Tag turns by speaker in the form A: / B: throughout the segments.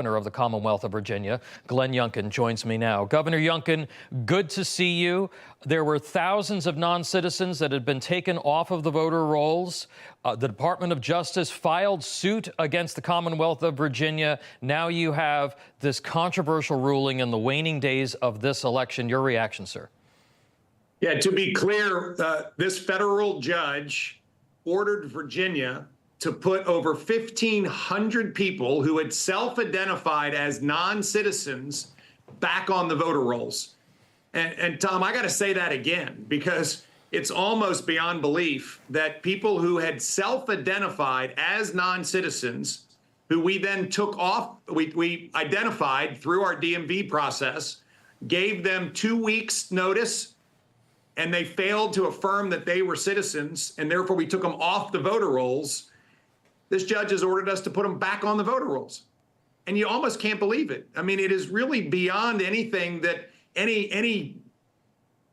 A: Governor of the Commonwealth of Virginia. Glenn Youngkin joins me now. Governor Youngkin, good to see you. There were thousands of non-citizens that had been taken off of the voter rolls. The Department of Justice filed suit against the Commonwealth of Virginia. Now you have this controversial ruling in the waning days of this election. Your reaction, sir?
B: Yeah, to be clear, this federal judge ordered Virginia to put over 1,500 people who had self-identified as non-citizens back on the voter rolls. And Tom, I got to say that again, because it's almost beyond belief that people who had self-identified as non-citizens, who we then took off, we identified through our DMV process, gave them 2 weeks notice, and they failed to affirm that they were citizens, and therefore we took them off the voter rolls. This judge has ordered us to put them back on the voter rolls. And you almost can't believe it. I mean, it is really beyond anything that any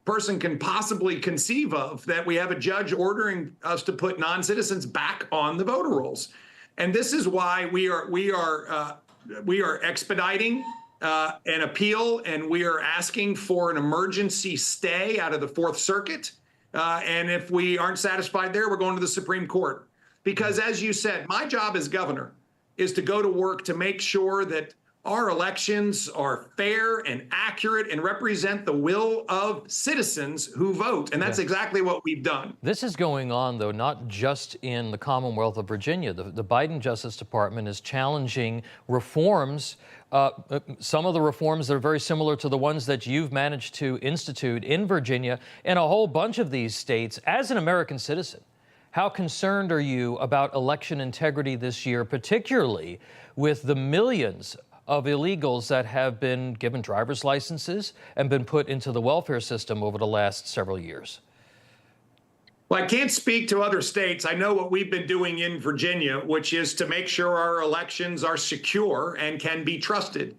B: person can possibly conceive of, that we have a judge ordering us to put non-citizens back on the voter rolls. And this is why we are expediting an appeal, and we are asking for an emergency stay out of the Fourth Circuit. And if we aren't satisfied there, we're going to the Supreme Court. Because as you said, my job as governor is to go to work to make sure that our elections are fair and accurate and represent the will of citizens who vote. And that's exactly what we've done.
A: This is going on, though, not just in the Commonwealth of Virginia. The Biden Justice Department is challenging reforms, some of the reforms that are very similar to the ones that you've managed to institute in Virginia and a whole bunch of these states. As an American citizen, how concerned are you about election integrity this year, particularly with the millions of illegals that have been given driver's licenses and been put into the welfare system over the last several years?
B: Well, I can't speak to other states. I know what we've been doing in Virginia, which is to make sure our elections are secure and can be trusted.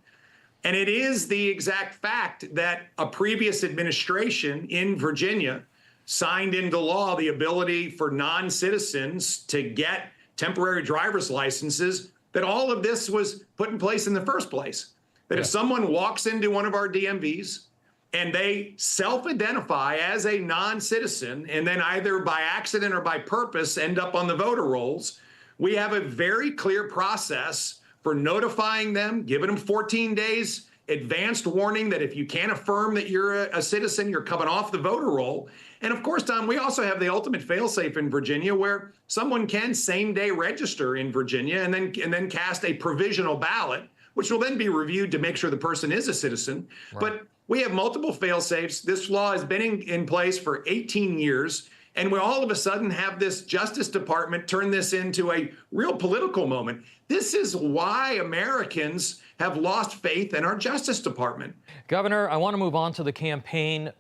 B: And it is the exact fact that a previous administration in Virginia signed into law the ability for non-citizens to get temporary driver's licenses, that all of this was put in place in the first place. That if someone walks into one of our DMVs and they self-identify as a non-citizen and then either by accident or by purpose end up on the voter rolls, we have a very clear process for notifying them, giving them 14 days advanced warning that if you can't affirm that you're a citizen, you're coming off the voter roll. And of course, Tom, we also have the ultimate fail-safe in Virginia, where someone can same-day register in Virginia and then cast a provisional ballot, which will then be reviewed to make sure the person is a citizen. Right. But we have multiple fail-safes. This law has been in place for 18 years. And we all of a sudden have this Justice Department turn this into a real political moment. This is why Americans have lost faith in our Justice Department.
A: Governor, I want to move on to the campaign.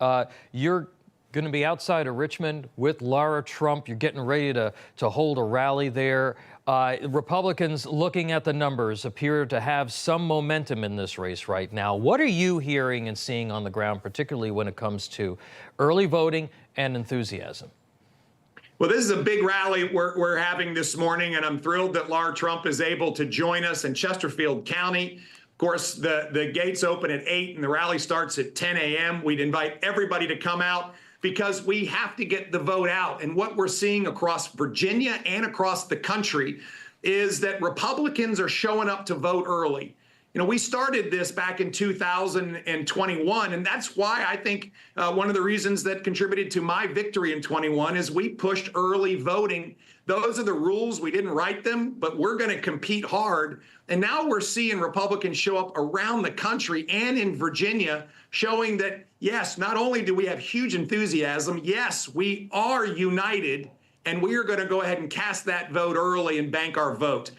A: You're going to be outside of Richmond with Lara Trump. You're getting ready to hold a rally there. Republicans, looking at the numbers, appear to have some momentum in this race right now. What are you hearing and seeing on the ground, particularly when it comes to early voting and enthusiasm?
B: Well, this is a big rally we're having this morning, and I'm thrilled that Lara Trump is able to join us in Chesterfield County. Of course, the gates open at 8 and the rally starts at 10 a.m. We'd invite everybody to come out because we have to get the vote out. And what we're seeing across Virginia and across the country is that Republicans are showing up to vote early. You know, we started this back in 2021, and that's why I think one of the reasons that contributed to my victory in 21 is we pushed early voting. Those are the rules. We didn't write them, but we're going to compete hard. And now we're seeing Republicans show up around the country and in Virginia, showing that, yes, not only do we have huge enthusiasm, yes, we are united, and we are going to go ahead and cast that vote early and bank our vote.